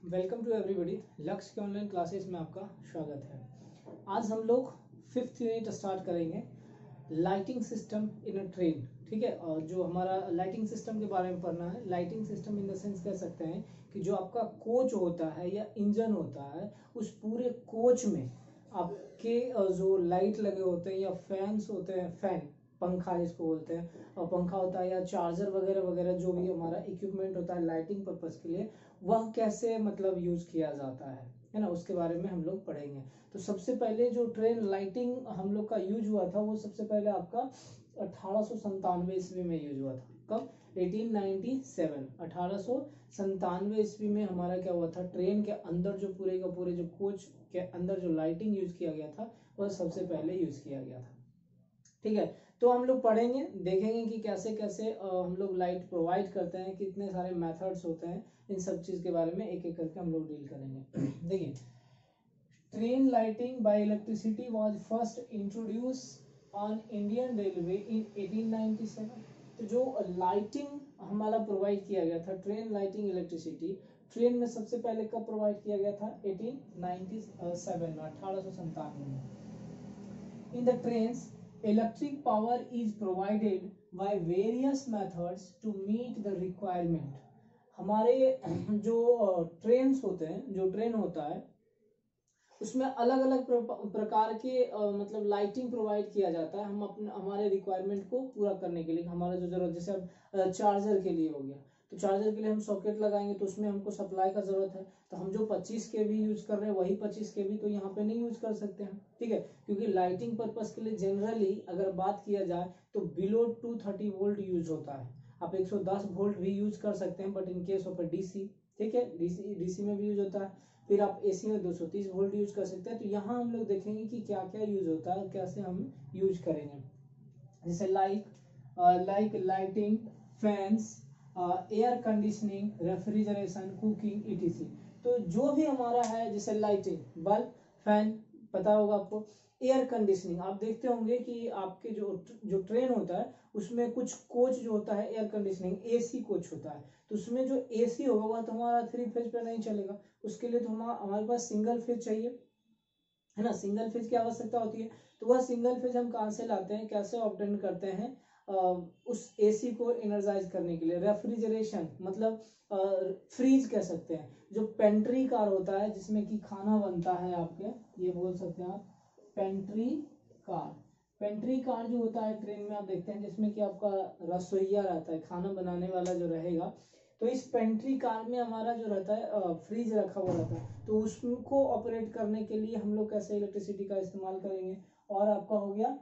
Welcome to everybody. लक्ष्य के online classes में आपका स्वागत है। आज हम लोग 5th यूनिट स्टार्ट करेंगे, lighting system in a train. ठीक है, और जो हमारा लाइटिंग सिस्टम के बारे में पढ़ना है, lighting system in the sense कह सकते हैं कि जो आपका कोच होता है या इंजन होता है, उस पूरे कोच में आपके जो लाइट लगे होते हैं या फैंस होते हैं, फैन पंखा जिसको बोलते हैं, और पंखा होता है या चार्जर वगैरह वगैरह, जो भी हमारा इक्विपमेंट होता है लाइटिंग पर्पस के लिए, वह कैसे मतलब यूज किया जाता है ना, उसके बारे में हम लोग पढ़ेंगे। तो सबसे पहले जो ट्रेन लाइटिंग हम लोग का यूज हुआ था, वो सबसे पहले आपका 1897 ईस्वी में यूज हुआ था। कब? 1897 1897 ईस्वी में हमारा क्या हुआ था, ट्रेन के अंदर जो पूरे का पूरे जो कोच के अंदर जो लाइटिंग यूज किया गया था, वह सबसे पहले यूज किया गया था। ठीक है, तो हम लोग पढ़ेंगे, देखेंगे कि कैसे कैसे हम लोग लाइट प्रोवाइड करते हैं, कितने सारे मेथड्स होते हैं, इन सब चीज के बारे में एक एक करके हम लोग डील करेंगे। देखिए, train lighting by electricity was first introduce on Indian railway in 1897। तो जो लाइटिंग हमारा प्रोवाइड किया गया था, ट्रेन लाइटिंग इलेक्ट्रिसिटी ट्रेन में सबसे पहले कब प्रोवाइड किया गया था? 1897 में, 1897 में। In the trains electric power is provided by various methods to meet the requirement। हमारे जो ट्रेन्स होते हैं, जो ट्रेन होता है, उसमें अलग अलग प्रकार के मतलब लाइटिंग प्रोवाइड किया जाता है। हम अपने हमारे रिक्वायरमेंट को पूरा करने के लिए, हमारा जो जरूरत, जैसे अब चार्जर के लिए हो गया, तो चार्जर के लिए हम सॉकेट लगाएंगे तो उसमें हमको सप्लाई का जरूरत है, तो हम जो 25 kV यूज कर रहे हैं वही 25 kV तो यहाँ पे नहीं यूज कर सकते हैं। ठीक है, क्योंकि लाइटिंग पर्पस के लिए जनरली अगर बात किया जाए तो बिलो 230 वोल्ट यूज होता है। आप 110 वोल्ट भी यूज कर सकते हैं, but in case of DC, ठीक है, डीसी में भी यूज होता है। फिर आप एसी में 230 वोल्ट यूज कर सकते हैं। तो यहाँ हम लोग देखेंगे कि क्या क्या यूज होता है, कैसे हम यूज करेंगे। जैसे like lighting, fans, air conditioning, refrigeration, cooking, etc. तो जो भी हमारा है, जैसे लाइटिंग, बल्ब, फैन, पता होगा आपको। एयर कंडीशनिंग, आप देखते होंगे कि आपके जो ट्रेन होता है उसमें कुछ कोच जो होता है एयर कंडीशनिंग, एसी कोच होता है, तो उसमें जो एसी होगा वह तो हमारा 3 फेज पे नहीं चलेगा, उसके लिए तो हमारे पास सिंगल फेज चाहिए, है ना। सिंगल फेज की आवश्यकता होती है, तो वह सिंगल फेज हम कहाँ से लाते हैं, कैसे ऑब्टेन करते हैं? उस एसी को एनर्जाइज करने के लिए। रेफ्रिजरेशन मतलब फ्रीज कह सकते हैं। जो पेंट्री कार होता है जिसमें कि खाना बनता है, आपके ये बोल सकते हैं आप पेंट्री कार। पेंट्री कार जो होता है ट्रेन में आप देखते हैं, जिसमें कि आपका रसोईया रहता है, खाना बनाने वाला जो रहेगा, तो इस पेंट्री कार में हमारा जो रहता है फ्रीज रखा हुआ रहता है, तो उसको ऑपरेट करने के लिए हम लोग कैसे इलेक्ट्रिसिटी का इस्तेमाल करेंगे। और आपका हो गया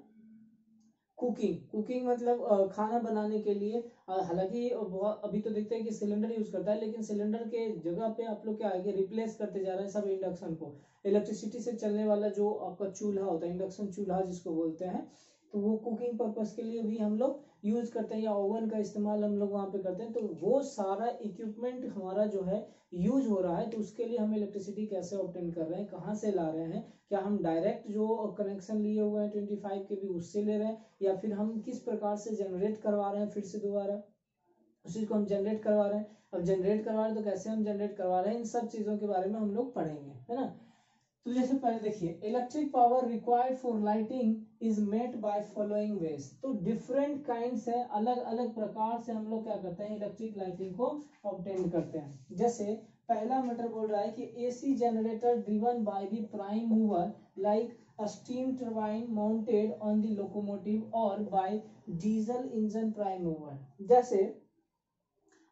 कुकिंग मतलब खाना बनाने के लिए। हालांकि अभी तो देखते हैं कि सिलेंडर यूज करता है, लेकिन सिलेंडर के जगह पे आप लोग क्या आगे रिप्लेस करते जा रहे हैं सब इंडक्शन को। इलेक्ट्रिसिटी से चलने वाला जो आपका चूल्हा होता है, इंडक्शन चूल्हा जिसको बोलते हैं, तो वो कुकिंग पर्पस के लिए भी हम लोग यूज करते हैं, या ओवन का इस्तेमाल हम लोग वहां पे करते हैं। तो वो सारा इक्विपमेंट हमारा जो है यूज हो रहा है, तो उसके लिए हम इलेक्ट्रिसिटी कैसे ऑब्टेन कर रहे हैं, कहाँ से ला रहे हैं, क्या हम डायरेक्ट जो कनेक्शन लिए हुए हैं 25 kV उससे ले रहे हैं, या फिर हम किस प्रकार से जनरेट करवा रहे हैं, फिर से दोबारा उस चीज को हम जनरेट करवा रहे हैं। अब जनरेट करवा रहे हैं तो कैसे हम जनरेट करवा रहे हैं, इन सब चीजों के बारे में हम लोग पढ़ेंगे, है ना। तो जैसे पहले देखिए, electric power required for lighting is met by following ways. तो डिफरेंट काइंड्स है, अलग अलग प्रकार से हम लोग क्या करते हैं, इलेक्ट्रिक लाइटिंग को ऑब्टेन करते हैं। जैसे पहला मैटर बोल रहा है कि AC generator driven by the prime mover like a steam turbine mounted on the locomotive or by diesel engine prime mover। जैसे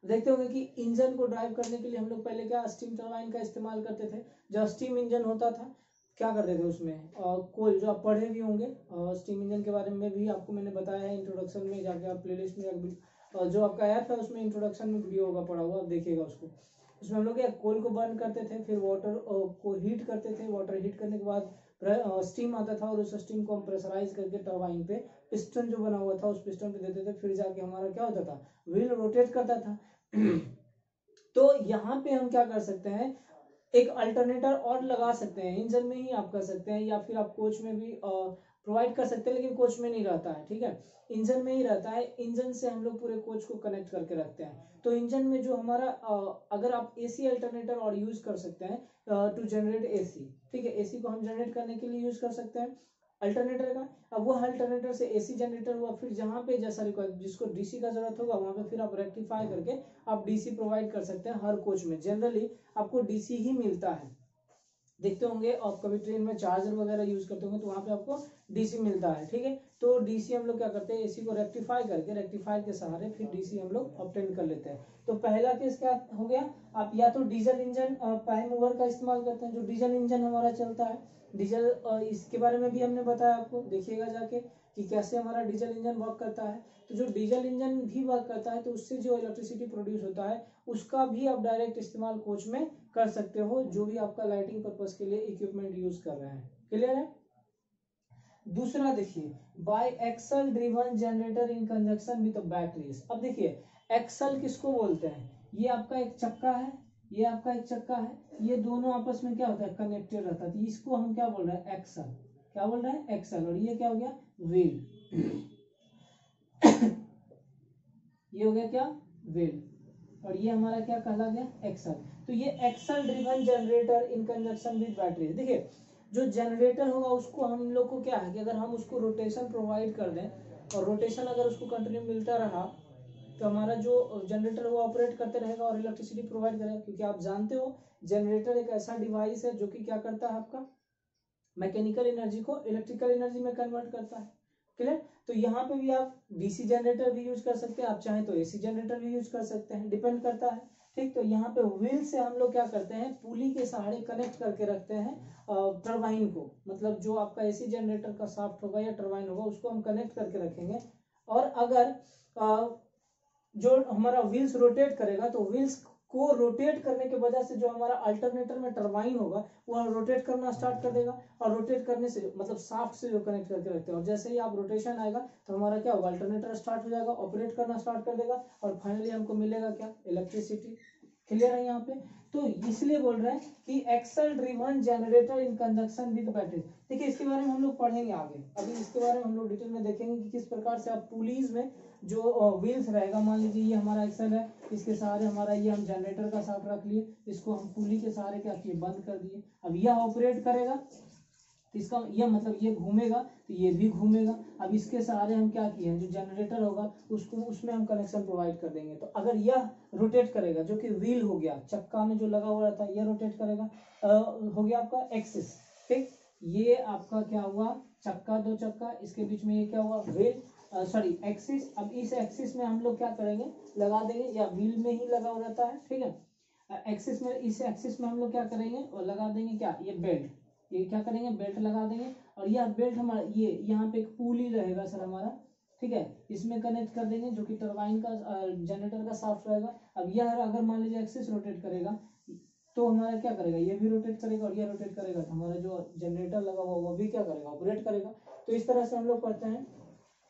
देखते होंगे कि इंजन को ड्राइव करने के लिए हम लोग पहले क्या स्टीम टरबाइन का इस्तेमाल करते थे। जब स्टीम इंजन होता था क्या करते थे उसमें कोल, जो आप पढ़े भी होंगे स्टीम इंजन के बारे में भी आपको मैंने बताया है इंट्रोडक्शन में, जाके आप प्लेलिस्ट में जो आपका ऐप है उसमें इंट्रोडक्शन में वीडियो होगा पड़ा हुआ, आप देखिएगा उसको। उसमें हम लोग क्या कोल को बर्न करते थे, फिर वाटर को हीट करते थे, वाटर हीट करने के बाद स्टीम आता था, और उस स्टीम को हम प्रेशराइज करके टरबाइन पे पिस्टन जो बना हुआ था उस पिस्टन पे देते थे, फिर जाके हमारा क्या होता था, व्हील रोटेट करता था। तो यहाँ पे हम क्या कर सकते हैं, एक अल्टरनेटर और लगा सकते हैं, इंजन में ही आप कर सकते हैं, या फिर आप कोच में भी प्रोवाइड कर सकते हैं, लेकिन कोच में नहीं रहता है, ठीक है, इंजन में ही रहता है। इंजन से हम लोग पूरे कोच को कनेक्ट करके रखते हैं। तो इंजन में जो हमारा अगर आप एसी अल्टरनेटर और यूज कर सकते हैं टू जनरेट एसी, ठीक है, एसी को हम जनरेट करने के लिए यूज कर सकते हैं अल्टरनेटर का। अब वो अल्टरनेटर से एसी जनरेटर हुआ, फिर जहां पे जैसा रिक्वायर जिसको डीसी का जरूरत होगा वहां पे फिर आप रेक्टिफाई करके आप डीसी प्रोवाइड कर सकते हैं। हर कोच में जनरली आपको डीसी ही मिलता है। देखते होंगे आप कभी ट्रेन में चार्जर वगैरह यूज करते होंगे तो वहां पे आपको डीसी मिलता है, ठीक है। तो डीसी हम लोग क्या करते हैं, एसी को रेक्टिफाई करके रेक्टिफायर के सहारे फिर डीसी हम लोग ऑब्टेन कर लेते हैं। तो पहला केस क्या हो गया, आप या तो डीजल इंजन प्राइम मूवर का इस्तेमाल करते हैं, जो डीजल इंजन हमारा चलता है। डीजल इसके बारे में भी हमने बताया आपको, देखिएगा जाके कि कैसे हमारा डीजल इंजन वर्क करता है। तो जो डीजल इंजन भी वर्क करता है तो उससे जो इलेक्ट्रिसिटी प्रोड्यूस होता है उसका भी आप डायरेक्ट इस्तेमाल कोच में कर सकते हो, जो भी आपका लाइटिंग पर्पस के लिए इक्विपमेंट यूज कर रहे हैं। क्लियर है। दूसरा देखिए, by axle driven generator in conjunction with batteries. अब देखिए एक्सल किसको बोलते हैं, ये आपका एक चक्का है, ये आपका एक चक्का है, ये दोनों आपस में क्या होता है, कनेक्टेड रहता है। तो इसको हम क्या बोल रहे हैं, एक्सल। क्या बोल रहे हैं, एक्सल। और ये क्या हो गया, व्हील। ये हो गया क्या, व्हील। और ये हमारा क्या कहला गया, एक्सल। तो ये axle driven generator in conjunction with battery. देखिए जो जनरेटर होगा उसको हम लोग को क्या है कि अगर हम उसको रोटेशन प्रोवाइड कर दें और रोटेशन अगर उसको कंटिन्यू मिलता रहा तो हमारा जो जनरेटर वो ऑपरेट करते रहेगा और इलेक्ट्रिसिटी प्रोवाइड करेगा। क्योंकि आप जानते हो जनरेटर एक ऐसा डिवाइस है जो कि क्या करता है, आपका मैकेनिकल एनर्जी को इलेक्ट्रिकल एनर्जी में कन्वर्ट करता है। क्लियर। तो यहाँ पे भी आप डीसी जनरेटर भी यूज कर सकते हैं, आप चाहें तो एसी जनरेटर भी यूज कर सकते हैं, डिपेंड करता है। ठीक। तो यहाँ पे व्हील से हम लोग क्या करते हैं, पुली के सहारे कनेक्ट करके रखते हैं टरबाइन को। मतलब जो आपका एसी जनरेटर का शाफ्ट होगा या टरबाइन होगा उसको हम कनेक्ट करके रखेंगे। और अगर जो हमारा व्हील्स रोटेट करेगा तो व्हील्स को रोटेट करने के वजह से जो हमारा अल्टरनेटर में टरबाइन होगा वो रोटेट करना स्टार्ट कर देगा। और रोटेट करने से मतलब शाफ्ट से जो कनेक्ट करके रखते हैं, और जैसे ही आप रोटेशन आएगा तो हमारा क्या होगा, अल्टरनेटर स्टार्ट हो जाएगा, ऑपरेट करना स्टार्ट कर देगा और फाइनली हमको मिलेगा क्या, इलेक्ट्रिसिटी। क्लियर है यहाँ पे। तो इसलिए बोल रहे हैं कि axle driven generator in conjunction with battery. देखिए इसके बारे में हम लोग पढ़ेंगे आगे, अभी इसके बारे में हम लोग डिटेल में देखेंगे कि किस प्रकार से आप पुलीज में जो व्हील्स रहेगा, मान लीजिए ये हमारा एक्सल है, इसके सहारे हमारा ये हम जनरेटर का शाफ्ट रख लिए, इसको हम पुली के सहारे क्या किए, बंद कर दिए। अब यह ऑपरेट करेगा तो इसका यह मतलब ये घूमेगा तो ये भी घूमेगा। अब इसके सहारे हम क्या किए, जो जनरेटर होगा उसको उसमें हम कनेक्शन प्रोवाइड कर देंगे। तो अगर यह रोटेट करेगा, जो कि व्हील हो गया, चक्का में जो लगा हुआ रहता है, यह रोटेट करेगा, हो गया आपका एक्सिस। ठीक। ये आपका क्या हुआ, चक्का, दो चक्का, इसके बीच में ये क्या हुआ, व्हील, सॉरी एक्सिस। अब इस एक्सिस में हम लोग क्या करेंगे, लगा देंगे, या व्हील में ही लगा हुआ रहता है, ठीक है, एक्सिस में, इस एक्सिस में हम लोग क्या करेंगे और लगा देंगे क्या, ये बेल्ट, ये क्या करेंगे, बेल्ट लगा देंगे। और यह बेल्ट हमारा ये यहाँ पे एक पुली रहेगा सर हमारा, ठीक है, इसमें कनेक्ट कर देंगे, जो कि टरबाइन का जनरेटर का शाफ्ट रहेगा। अब यह अगर मान लीजिए एक्सिस रोटेट करेगा तो हमारा क्या करेगा, ये भी रोटेट करेगा और ये रोटेट करेगा, तो हमारा जो जनरेटर लगा हुआ वो भी क्या करेगा, ऑपरेट करेगा। तो इस तरह से हम लोग करते हैं।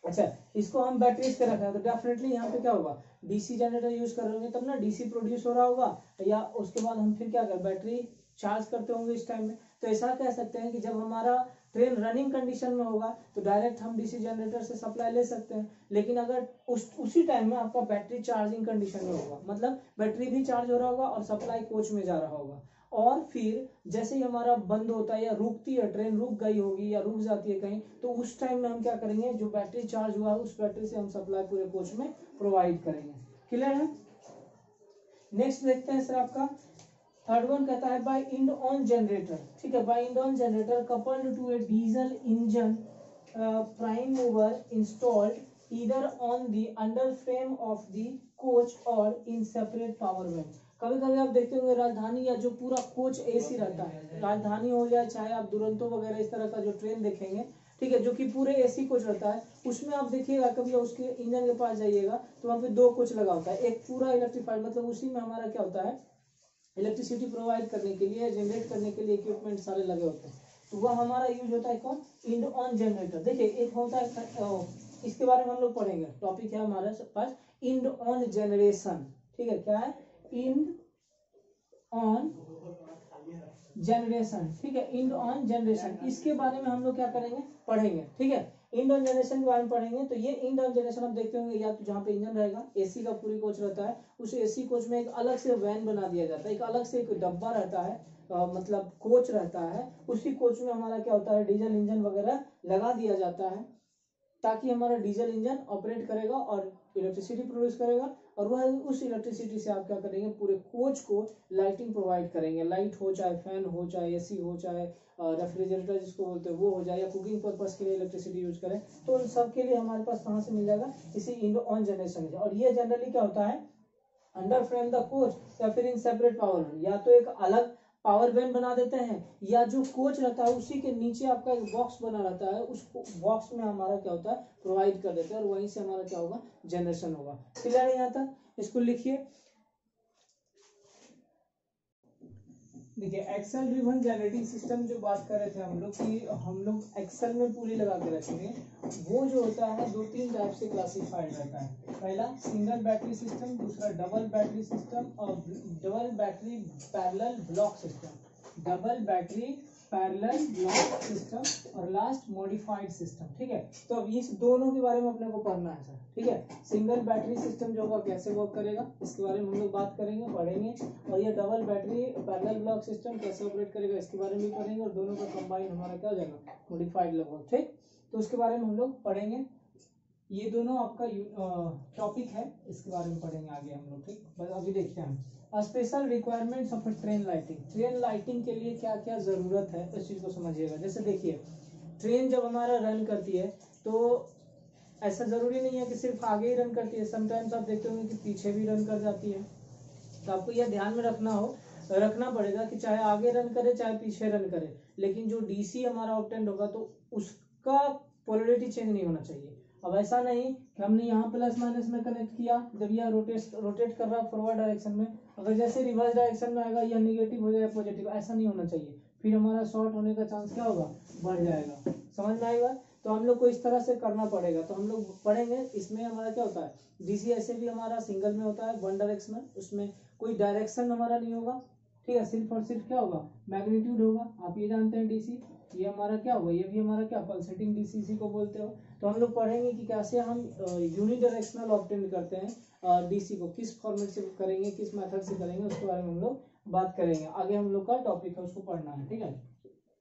अच्छा, इसको हम बैटरीज पे रखा है तो डेफिनेटली यहाँ पे क्या होगा, डीसी जनरेटर यूज कर रहे होंगे तब ना डीसी प्रोड्यूस हो रहा होगा, या उसके बाद हम फिर क्या कर बैटरी चार्ज करते होंगे इस टाइम में। तो ऐसा कह सकते हैं कि जब हमारा ट्रेन रनिंग कंडीशन में होगा तो डायरेक्ट हम डीसी जनरेटर से सप्लाई ले सकते हैं। लेकिन अगर उसी टाइम में आपका बैटरी चार्जिंग कंडीशन में होगा, मतलब बैटरी भी चार्ज हो रहा होगा और सप्लाई कोच में जा रहा होगा, और फिर जैसे ही हमारा बंद होता है या रुकती है, ट्रेन रुक गई होगी या रुक जाती है कहीं, तो उस टाइम में हम क्या करेंगे, जो बैटरी चार्ज हुआ है उस बैटरी से हम सप्लाई पूरे कोच में प्रोवाइड करेंगे। क्लियर है। नेक्स्ट देखते हैं सर आपका थर्ड वन कहता है बाय इंड ऑन जनरेटर। ठीक है, by end on generator coupled to a diesel engine prime mover installed either on the underframe of the coach और इन सेपरेट पावर वैन। कभी कभी आप देखते होंगे राजधानी या जो पूरा कोच एसी रहता है, राजधानी हो या चाहे आप दुरंतो वगैरह इस तरह का जो ट्रेन देखेंगे, ठीक है, जो कि पूरे एसी कोच रहता है, उसमें आप देखिएगा कभी उसके इंजन के पास जाइएगा तो वहाँ पे दो कोच लगा होता है, एक पूरा इलेक्ट्रीफाइड, मतलब उसी में हमारा क्या होता है, इलेक्ट्रिसिटी प्रोवाइड करने के लिए, जनरेट करने के लिए इक्विपमेंट सारे लगे होते हैं। तो वह हमारा यूज होता है कौन, इंड ऑन जनरेटर। देखिए एक होता है, इसके बारे में हम लोग पढ़ेंगे, टॉपिक है हमारे पास इंड ऑन जनरेशन। ठीक है, क्या है, इंड ऑन जनरेशन, ठीक है, इंड ऑन जनरेशन, इसके बारे में हम लोग क्या करेंगे, पढ़ेंगे, ठीक है। इंड ऑन जनरेशन के बारे में पढ़ेंगे। तो ये इंड ऑन जनरेशन आप देखते होंगे, या तो जहाँ पे इंजन रहेगा, एसी का पूरी कोच रहता है, उस एसी कोच में एक अलग से वैन बना दिया जाता है, एक अलग से एक डब्बा रहता है, मतलब कोच रहता है। उसी कोच में हमारा क्या होता है, डीजल इंजन वगैरह लगा दिया जाता है, ताकि हमारा डीजल इंजन ऑपरेट करेगा और इलेक्ट्रिसिटी प्रोड्यूस करेगा, और वह उस इलेक्ट्रिसिटी से आप क्या करेंगे, पूरे कोच को लाइटिंग प्रोवाइड करेंगे। लाइट हो, चाहे फैन हो, चाहे एसी हो, चाहे रेफ्रिजरेटर जिसको बोलते हैं वो हो जाए, या कुकिंग पर्पस के लिए इलेक्ट्रिसिटी यूज करें, तो उन सब के लिए हमारे पास कहाँ से मिल जाएगा, इसी इंड ऑन जनरेशन से। और ये जनरली क्या होता है, अंडर फ्रेम द कोच या फिर इन सेपरेट पावर, या तो एक अलग पावर वैन बना देते हैं, या जो कोच रहता है उसी के नीचे आपका एक बॉक्स बना रहता है, उस बॉक्स में हमारा क्या होता है, प्रोवाइड कर देते हैं, और वहीं से हमारा क्या होगा, जनरेशन होगा। क्लियर है यहाँ तक? इसको लिखिए। देखिए, एक्सेल ड्रिवन जनरेटिंग सिस्टम जो बात कर रहे थे हम लोग कि हम लोग एक्सेल में पूरी लगा के रखेंगे, वो जो होता है 2-3 टाइप से क्लासिफाइड रहता है। पहला सिंगल बैटरी सिस्टम, दूसरा डबल बैटरी सिस्टम, और double battery parallel block system, double battery parallel block system, और लास्ट मॉडिफाइड सिस्टम, ठीक है। तो अब इस दोनों के बारे में अपने को पढ़ना है सर, ठीक है। सिंगल बैटरी सिस्टम जो होगा कैसे वर्क करेगा, इसके बारे में हम लोग बात करेंगे, पढ़ेंगे। और ये double battery parallel block system कैसे ऑपरेट करेगा, इसके बारे में भी पढ़ेंगे, और दोनों का कंबाइन हमारा क्या हो जाएगा, मॉडिफाइड लगभग, ठीक। तो उसके बारे में हम लोग पढ़ेंगे। ये दोनों आपका टॉपिक है, इसके बारे में पढ़ेंगे आगे हम लोग, ठीक। बस अभी देखते हैं हम special requirements of train lighting. Train lighting के लिए क्या क्या जरूरत है, इस चीज को समझिएगा। जैसे देखिए, ट्रेन जब हमारा रन करती है, तो ऐसा जरूरी नहीं है कि सिर्फ आगे ही रन करती है, समटाइम्स आप देखते होंगे कि पीछे भी रन कर जाती है। तो आपको यह ध्यान में रखना पड़ेगा कि चाहे आगे रन करे चाहे पीछे रन करे, लेकिन जो डीसी हमारा ऑब्टेंड होगा तो उसका पोलरिटी चेंज नहीं होना चाहिए। अब ऐसा नहीं कि हमने यहाँ प्लस माइनस में कनेक्ट किया, जब यह रोटेट कर रहा है फॉरवर्ड डायरेक्शन में, अगर जैसे रिवर्स डायरेक्शन में आएगा यह निगेटिव हो जाएगा पॉजिटिव, ऐसा नहीं होना चाहिए, फिर हमारा शॉर्ट होने का चांस क्या होगा, बढ़ जाएगा। समझ में आएगा? तो हम लोग को इस तरह से करना पड़ेगा। तो हम लोग पढ़ेंगे, इसमें हमारा क्या होता है, डीसी ऐसे भी हमारा सिंगल में होता है, वन डायरेक्शनल, उसमें कोई डायरेक्शन हमारा नहीं होगा, ठीक है, सिर्फ और सिर्फ क्या होगा, मैग्नीट्यूड होगा। आप ये जानते हैं डीसी, ये हमारा क्या होगा, ये भी हमारा क्या पल्सेटिंग डीसी को बोलते हो। तो हम लोग पढ़ेंगे कि कैसे हम यूनिडायरेक्शनल ऑब्टेन करते हैं डीसी को, किस फॉर्मेट से करेंगे, किस मेथड से करेंगे, उसके बारे में हम लोग बात करेंगे। आगे हम लोग का टॉपिक है, उसको पढ़ना है, ठीक है।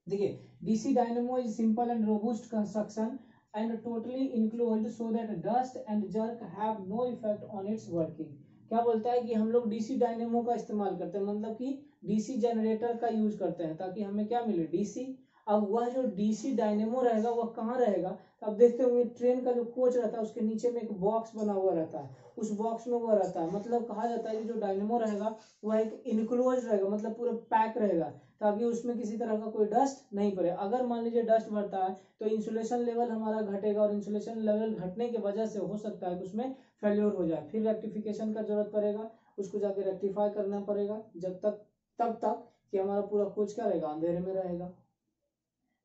देखिए, DC dynamo is simple and robust construction and totally enclosed so that dust and jerk have no effect on its working। क्या बोलता है कि हम लोग डीसी डायनेमो का इस्तेमाल करते हैं, मतलब कि डीसी जनरेटर का यूज करते हैं, ताकि हमें क्या मिले, डीसी। अब वह जो डीसी डायनेमो रहेगा वह कहाँ रहेगा, तो आप देखते होंगे ट्रेन का जो कोच रहता है उसके नीचे में एक बॉक्स बना हुआ रहता है, उस बॉक्स में वो रहता है, मतलब कहा जाता है कि जो डायनेमो रहेगा वह एक इनक्लोज रहेगा, मतलब पूरा पैक रहेगा, ताकि उसमें किसी तरह का कोई डस्ट नहीं पड़े। अगर मान लीजिए डस्ट बढ़ता है तो इंसुलेशन लेवल हमारा घटेगा, और इंसुलेशन लेवल घटने की वजह से हो सकता है कि उसमें फेल्योर हो जाए, फिर रेक्टिफिकेशन का जरूरत पड़ेगा, उसको जाके रेक्टिफाई करना पड़ेगा, तब तक कि हमारा पूरा कोच क्या रहेगा, अंधेरे में रहेगा।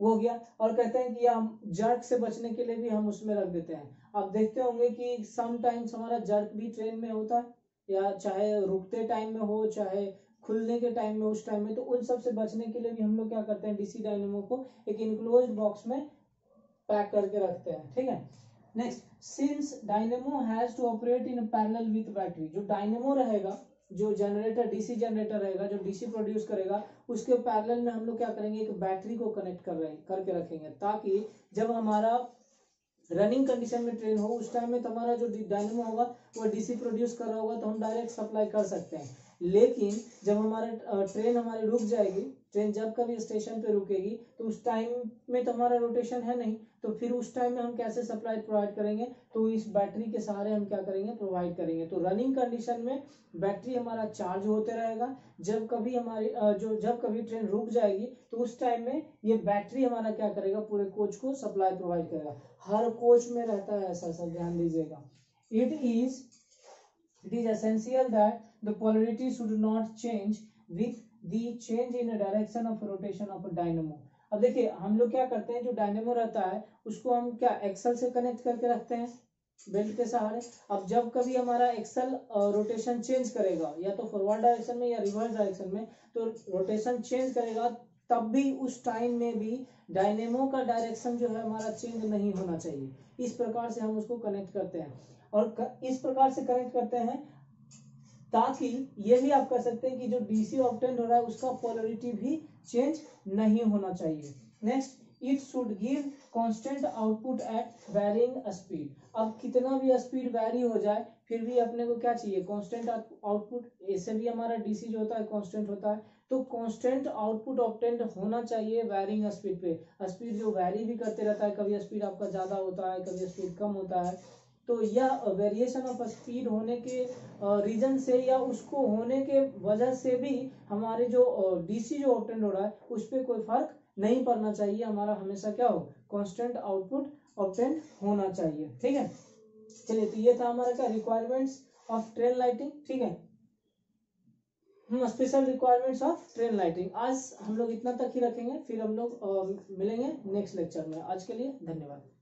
वो हो गया। और कहते हैं कि हम जर्क से बचने के लिए भी हम उसमें रख देते हैं। आप देखते होंगे कि समटाइम्स हमारा जर्क भी ट्रेन में होता है, या चाहे रुकते टाइम में हो, चाहे खुलने के टाइम में, उस टाइम में, तो उन सब से बचने के लिए भी हम लोग क्या करते हैं, डीसी डायनेमो को एक इनक्लोज्ड बॉक्स में पैक करके रखते हैं, ठीक है। Next, since dynamo has to operate in parallel with battery, जो डायनेमो रहेगा, जो जनरेटर डीसी जनरेटर रहेगा, जो डीसी प्रोड्यूस करेगा, उसके पैरेलल में हम लोग क्या करेंगे, एक बैटरी को कनेक्ट करके रखेंगे, ताकि जब हमारा रनिंग कंडीशन में ट्रेन हो उस टाइम में तो हमारा जो डायनेमो होगा वो डीसी प्रोड्यूस कर रहा होगा, तो हम डायरेक्ट सप्लाई कर सकते हैं। लेकिन जब हमारा ट्रेन हमारी रुक जाएगी, ट्रेन जब कभी स्टेशन पे रुकेगी, तो उस टाइम में तो हमारा रोटेशन है नहीं, तो फिर उस टाइम में हम कैसे सप्लाई प्रोवाइड करेंगे, तो इस बैटरी के सहारे हम क्या करेंगे, प्रोवाइड करेंगे। तो रनिंग कंडीशन में बैटरी हमारा चार्ज होते रहेगा, जब कभी ट्रेन रुक जाएगी तो उस टाइम में ये बैटरी हमारा क्या करेगा, पूरे कोच को सप्लाई प्रोवाइड करेगा। हर कोच में रहता है ऐसा, सब ध्यान दीजिएगा। It is essential that the polarity should not change with the change in direction of rotation of dynamo. अब देखिए, हम लोग क्या करते हैं, जो डायनेमो रहता है उसको हम क्या एक्सल से कनेक्ट करके रखते हैं, बेल्ट के सहारे। अब जब कभी हमारा एक्सल रोटेशन चेंज करेगा, या तो फॉरवर्ड डायरेक्शन में या रिवर्स डायरेक्शन में, तो रोटेशन चेंज करेगा, तब भी उस टाइम में भी डायनेमो का डायरेक्शन जो है हमारा चेंज नहीं होना चाहिए। इस प्रकार से हम उसको कनेक्ट करते हैं, और इस प्रकार से कनेक्ट करते हैं ताकि ये भी आप कर सकते हैं कि जो डीसी ऑब्टेंड हो रहा है उसका पोलरिटी भी चेंज नहीं होना चाहिए। Next, it should give constant output at varying speed. अब कितना भी स्पीड वैरी हो जाए फिर भी अपने को क्या चाहिए, कांस्टेंट आउटपुट। ऐसे भी हमारा डीसी जो होता है कांस्टेंट होता है, तो कांस्टेंट आउटपुट ऑब्टेंड होना चाहिए वैरिंग स्पीड पे। स्पीड जो वैरी भी करते रहता है, कभी स्पीड आपका ज्यादा होता है, कभी स्पीड कम होता है, तो यह वेरिएशन ऑफ स्पीड होने के रीजन से या उसको होने के वजह से भी हमारे जो डीसी जो ऑब्टेंड हो रहा है उस पर कोई फर्क नहीं पड़ना चाहिए। हमारा हमेशा क्या हो, कांस्टेंट आउटपुट ऑब्टेंड होना चाहिए। ठीक है, चलिए, तो ये था हमारा क्या रिक्वायरमेंट्स ऑफ ट्रेन लाइटिंग। ठीक है, special requirements of train lighting. आज हम लोग इतना तक ही रखेंगे, फिर हम लोग मिलेंगे नेक्स्ट लेक्चर में। आज के लिए धन्यवाद।